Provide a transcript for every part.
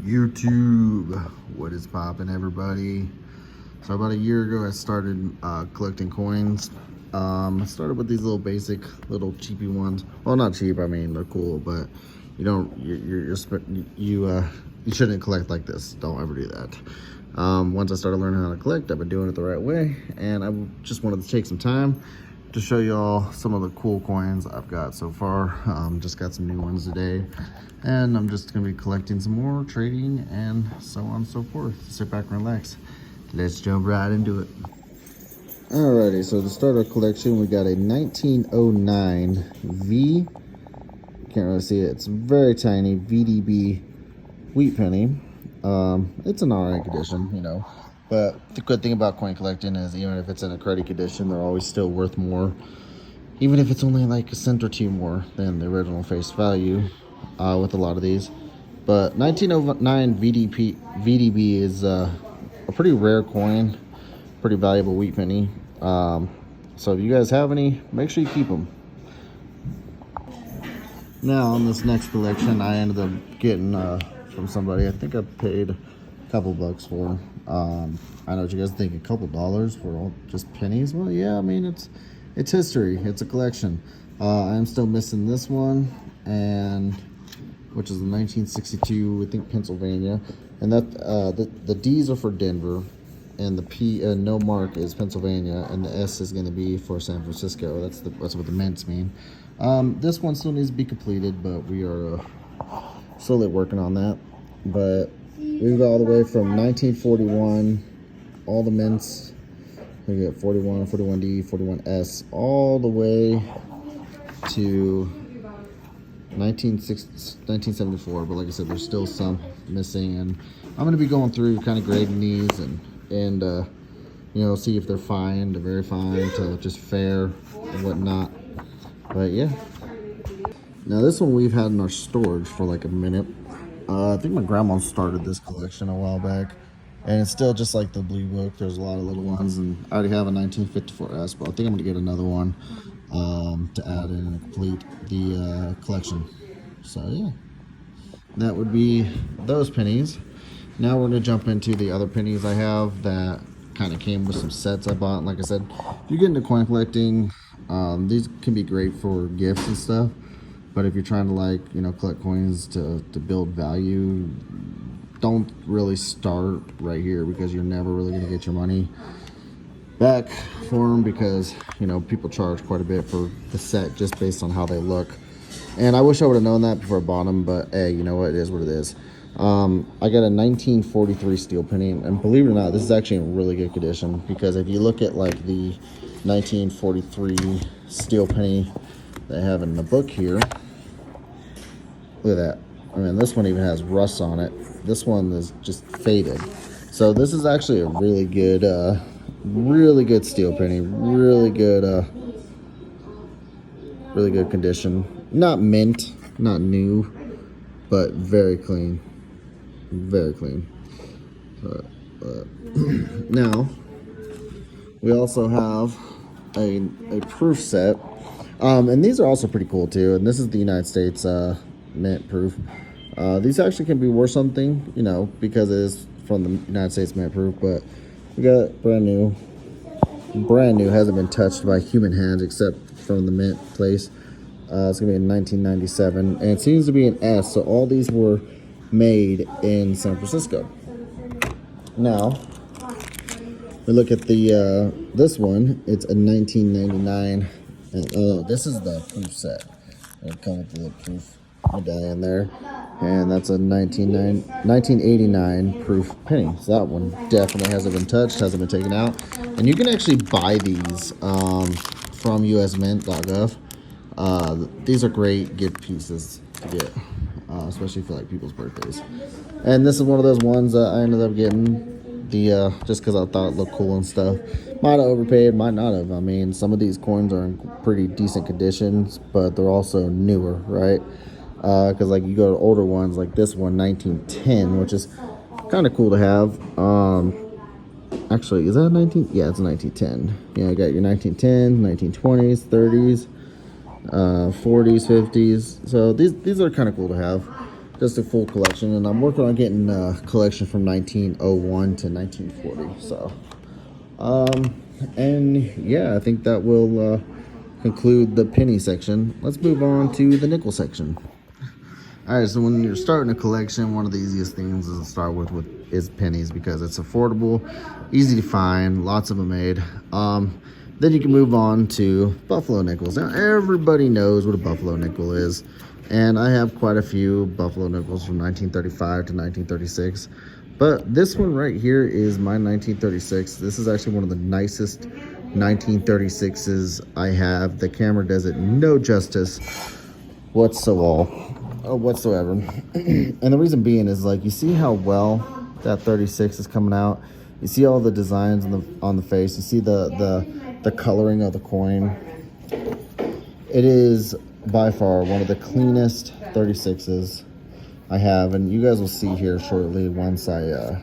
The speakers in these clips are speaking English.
YouTube, what is poppin', everybody? So about a year ago I started collecting coins. I started with these little basic little cheapy ones. Well, not cheap, I mean they're cool, but you don't you shouldn't collect like this. Don't ever do that. Once I started learning how to collect, I've been doing it the right way, and I just wanted to take some time to show y'all some of the cool coins I've got so far. Just got some new ones today, and I'm just gonna be collecting some more, trading, and so on and so forth. Sit back and relax. Let's jump right into it. Alrighty, so to start our collection, we got a 1909 V. Can't really see it. It's very tiny VDB wheat penny. It's an alright condition, you know. But the good thing about coin collecting is even if it's in a cruddy condition, they're always still worth more. Even if it's only like a cent or two more than the original face value with a lot of these. But 1909 VDB is a pretty rare coin, pretty valuable wheat penny. So if you guys have any, make sure you keep them. Now on this next collection, I ended up getting from somebody. I think I paid a couple bucks for. I know what you guys think, a couple dollars for all just pennies. Well, yeah, I mean it's history. It's a collection. I'm still missing this one, and which is the 1962, I think, Pennsylvania, and that the D's are for Denver, and the P no mark is Pennsylvania, and the S is going to be for San Francisco. That's what the mints mean. This one still needs to be completed, but we are slowly working on that. But we've got all the way from 1941, all the mints. We got 41, 41D, 41S, all the way to 1974. But like I said, there's still some missing, and I'm going to be going through kind of grading these and you know, see if they're fine to very fine to just fair and whatnot. But yeah. Now this one we've had in our storage for like a minute. I think my grandma started this collection a while back, and it's still just like the blue book. There's a lot of little ones, and I already have a 1954S, but I think I'm gonna get another one to add in and complete the collection. So yeah, that would be those pennies. Now we're gonna jump into the other pennies I have that kind of came with some sets I bought. Like I said, if you get into coin collecting, these can be great for gifts and stuff. But if you're trying to, like, you know, collect coins to build value, don't really start right here, because you're never really going to get your money back for them, because, you know, people charge quite a bit for the set just based on how they look. And I wish I would have known that before I bought them, but hey, you know what, it is what it is. I got a 1943 steel penny, and believe it or not, this is actually in really good condition, because if you look at like the 1943 steel penny they have in the book here, look at that. I mean, this one even has rust on it. This one is just faded. So this is actually a really good steel penny. Really good condition. Not mint, not new, but very clean. Very clean. Now, we also have a proof set. And these are also pretty cool too. And this is the United States mint proof. These actually can be worth something, you know, because it is from the United States mint proof. But we got brand new, hasn't been touched by human hands except from the mint place. It's gonna be in 1997, and it seems to be an S. So all these were made in San Francisco. Now we look at the this one. It's a 1999. And, this is the proof set. It'll come with the little proof medallion there, and that's a 1989 proof penny. So that one definitely hasn't been touched, hasn't been taken out, and you can actually buy these from usmint.gov. These are great gift pieces to get, especially for like people's birthdays. And this is one of those ones that I ended up getting just because I thought it looked cool and stuff. Might have overpaid, might not have. I mean, some of these coins are in pretty decent conditions, but they're also newer, right? Because like you go to older ones like this one, 1910, which is kind of cool to have. Actually, is that 19? Yeah, it's a 1910. Yeah, you got your 1910s, 1920s, 30s, 40s, 50s. So these are kind of cool to have. just a full collection, and I'm working on getting a collection from 1901 to 1940. So, and yeah, I think that will conclude the penny section. Let's move on to the nickel section. All right, so when you're starting a collection, one of the easiest things is to start with is pennies, because it's affordable, easy to find, lots of them made. Then you can move on to buffalo nickels. Now, everybody knows what a buffalo nickel is, and I have quite a few buffalo nickels from 1935 to 1936. But this one right here is my 1936. This is actually one of the nicest 1936s I have. The camera does it no justice whatsoever. And the reason being is, like, you see how well that 36 is coming out. You see all the designs on the face. You see the coloring of the coin. It is by far one of the cleanest 36s I have, and you guys will see here shortly once I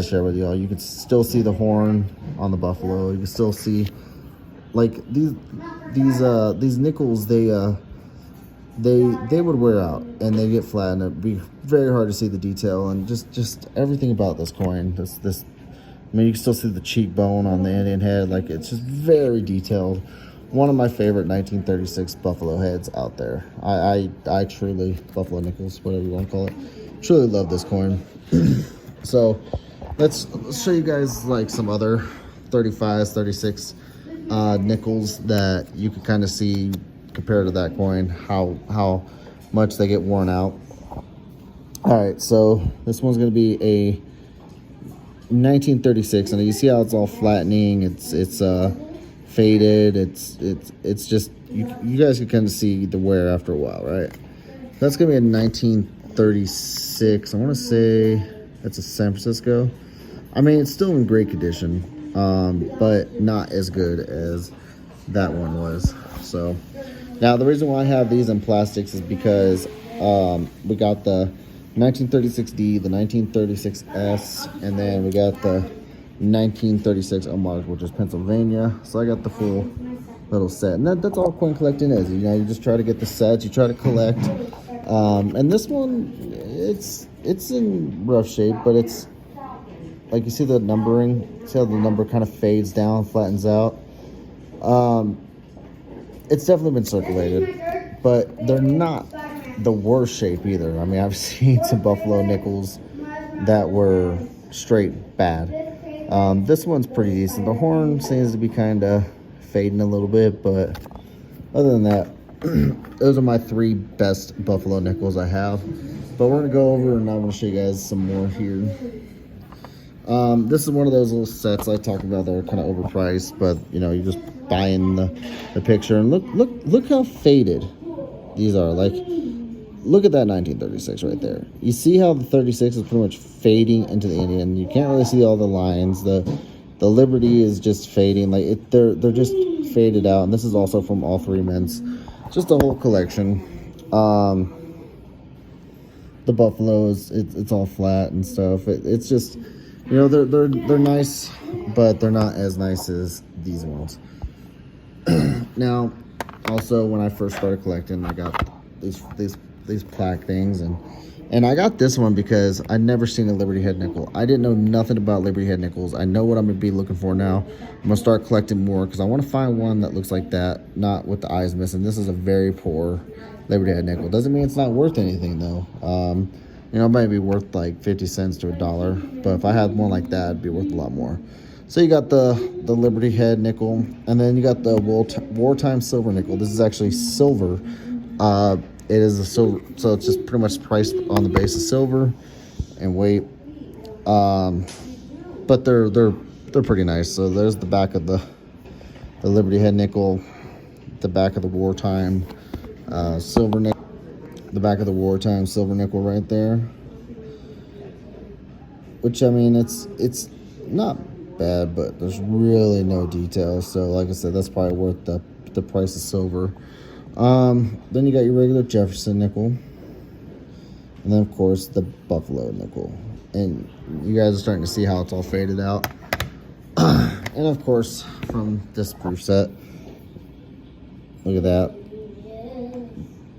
share with y'all. You can still see the horn on the buffalo. You can still see, like, these nickels, they would wear out and they get flat, and it'd be very hard to see the detail, and just everything about this coin. This I mean, you can still see the cheekbone on the Indian head. Like, it's just very detailed. One of my favorite 1936 buffalo heads out there. I truly, buffalo nickels, whatever you want to call it, truly love this coin. So let's show you guys like some other 35s, 36 nickels that you can kind of see compared to that coin, how much they get worn out. All right, so this one's going to be a 1936, and you see how it's all flattening. It's faded. It's just, you guys can kind of see the wear after a while, right? That's gonna be a 1936. I want to say that's a San Francisco. I mean, it's still in great condition, but not as good as that one was. So now the reason why I have these in plastics is because we got the 1936D, the 1936S, and then we got the 1936 unmarked, which is Pennsylvania. So I got the full little set, and that's all coin collecting is. You know, you just try to get the sets, you try to collect. And this one, it's in rough shape, but it's like, you see the numbering. See how the number kind of fades down, flattens out. It's definitely been circulated, but they're not the worst shape either. I mean, I've seen some buffalo nickels that were straight bad. This one's pretty decent. The horn seems to be kind of fading a little bit, but other than that, those are my 3 best buffalo nickels I have. But we're gonna go over, and I'm gonna show you guys some more here. This is one of those little sets I talked about that are kind of overpriced, but you know, you just buy in the picture, and look how faded these are. Like, look at that 1936 right there. You see how the 36 is pretty much fading into the Indian. You can't really see all the lines. The Liberty is just fading. Like, they're just faded out. And this is also from all 3 mints. Just a whole collection. The buffaloes, it's all flat and stuff. It's just, you know, they're nice, but they're not as nice as these ones. Now, also, when I first started collecting, I got these plaque things, and I got this one because I'd never seen a Liberty head nickel. I didn't know nothing about Liberty head nickels. I know what I'm gonna be looking for now. I'm gonna start collecting more because I want to find one that looks like that, not with the eyes missing. This is a very poor Liberty head nickel. Doesn't mean it's not worth anything though. You know, it might be worth like 50 cents to $1, but if I had one like that, it'd be worth a lot more. So you got the Liberty head nickel, and then you got the wartime silver nickel. This is actually silver. It is a silver, so it's just pretty much priced on the basis of silver and weight. But they're pretty nice. So there's the back of the Liberty head nickel, the back of the wartime silver nickel, the back of the wartime silver nickel right there. Which, I mean, it's not bad, but there's really no detail. So like I said, that's probably worth the price of silver. Then you got your regular Jefferson nickel, and then of course the buffalo nickel, and you guys are starting to see how it's all faded out. And of course, from this proof set, look at that.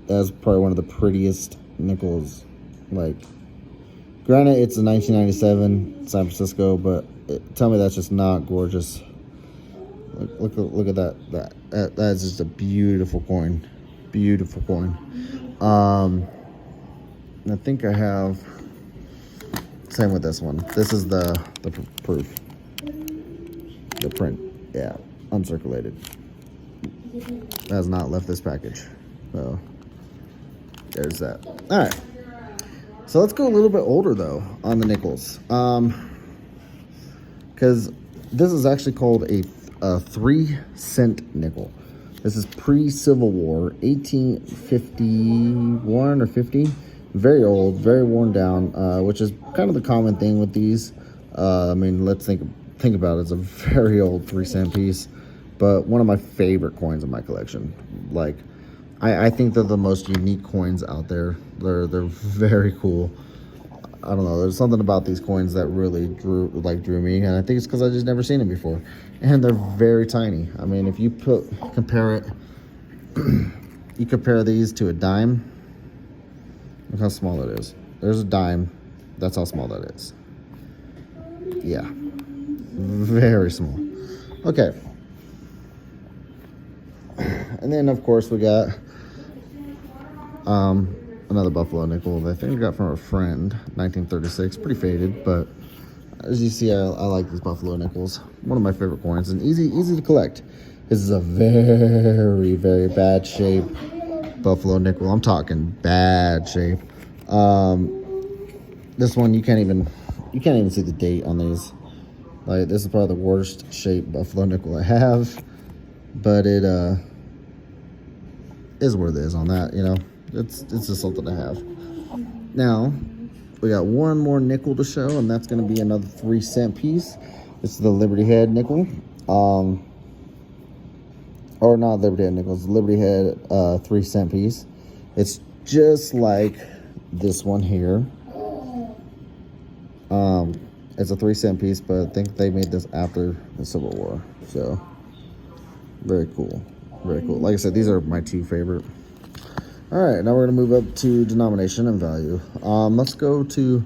That's probably one of the prettiest nickels Like, granted, it's a 1997 San Francisco, but tell me that's just not gorgeous. Look at that. That's just a beautiful coin. Beautiful coin. I think I have. Same with this one. This is the proof. The print. Yeah, uncirculated. Has not left this package. So there's that. All right. So let's go a little bit older though on the nickels. Because this is actually called a 3-cent nickel. This is pre-Civil War, 1851 or 50. Very old, very worn down, which is kind of the common thing with these. I mean, let's think about it. It's a very old 3-cent piece, but one of my favorite coins in my collection. Like, I think they're the most unique coins out there. They're very cool. I don't know. There's something about these coins that really drew me, and I think it's because I just never seen them before. And they're very tiny. I mean, if you compare it, you compare these to a dime. Look how small that is. There's a dime. That's how small that is. Yeah, very small. Okay. And then of course we got another Buffalo nickel that I think we got from a friend, 1936. Pretty faded, but as you see, I like these Buffalo nickels. One of my favorite coins, and easy to collect. This is a very, very bad shape Buffalo nickel. I'm talking bad shape. This one you can't even see the date on these. Like, this is probably the worst shaped Buffalo nickel I have, but it is what it is on that, you know. It's just something to have. Now, we got one more nickel to show, and that's going to be another 3-cent piece. This is the Liberty Head nickel. Or not Liberty Head nickel, it's Liberty Head 3-cent piece. It's just like this one here. It's a 3-cent piece, but I think they made this after the Civil War. So, very cool. Very cool. Like I said, these are my 2 favorite. All right, now we're going to move up to denomination and value. Let's go to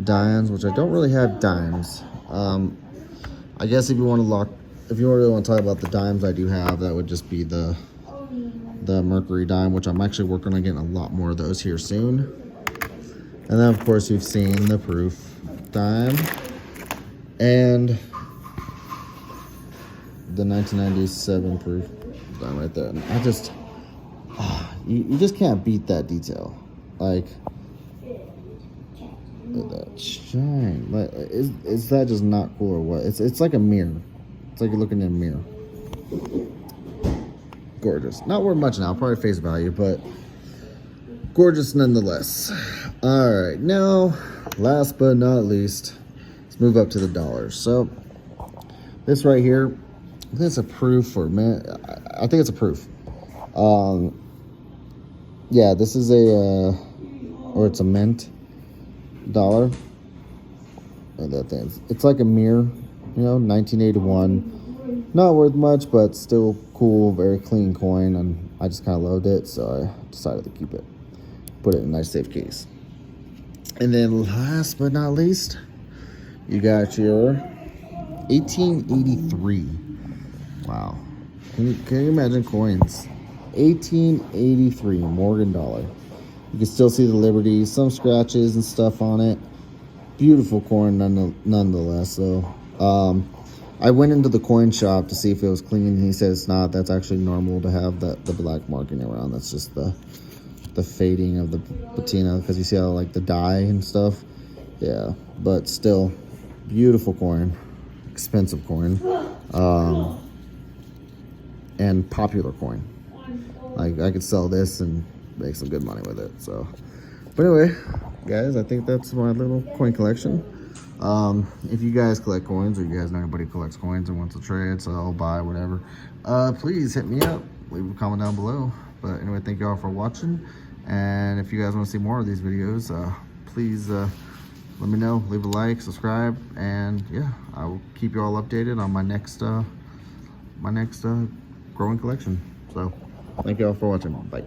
dimes, which I don't really have dimes. I guess if you really want to talk about the dimes I do have, that would just be the Mercury dime, which I'm actually working on getting a lot more of those here soon. And then, of course, you've seen the proof dime and the 1997 proof dime right there. And I just... You just can't beat that detail. Like, look at that shine. Like, is that just not cool or what? It's like a mirror. It's like you're looking in a mirror. Gorgeous. Not worth much now, probably face value, but gorgeous nonetheless. All right, now last but not least, let's move up to the dollars. So this right here, I think it's a proof, or man, I think it's a proof. Yeah, this is or it's a mint dollar. That thing. It's like a mirror, you know, 1981. Not worth much, but still cool, very clean coin, and I just kind of loved it, so I decided to keep it. Put it in a nice safe case. And then last but not least, you got your 1883. Wow. Can you imagine coins? 1883 Morgan dollar. You can still see the Liberty, some scratches and stuff on it. Beautiful coin nonetheless. So I went into the coin shop to see if it was clean, and he said it's not. That's actually normal to have the black marking around. That's just the fading of the patina, because you see how like the dye and stuff. Yeah, but still beautiful coin, expensive coin, and popular coin. Like, I could sell this and make some good money with it. So, but anyway, guys, I think that's my little coin collection. If you guys collect coins, or you guys know anybody who collects coins and wants to trade, sell, buy, whatever, please hit me up. Leave a comment down below. But anyway, thank you all for watching. And if you guys want to see more of these videos, please let me know. Leave a like, subscribe, and yeah, I will keep you all updated on my next growing collection. So thank you all for watching. Bye.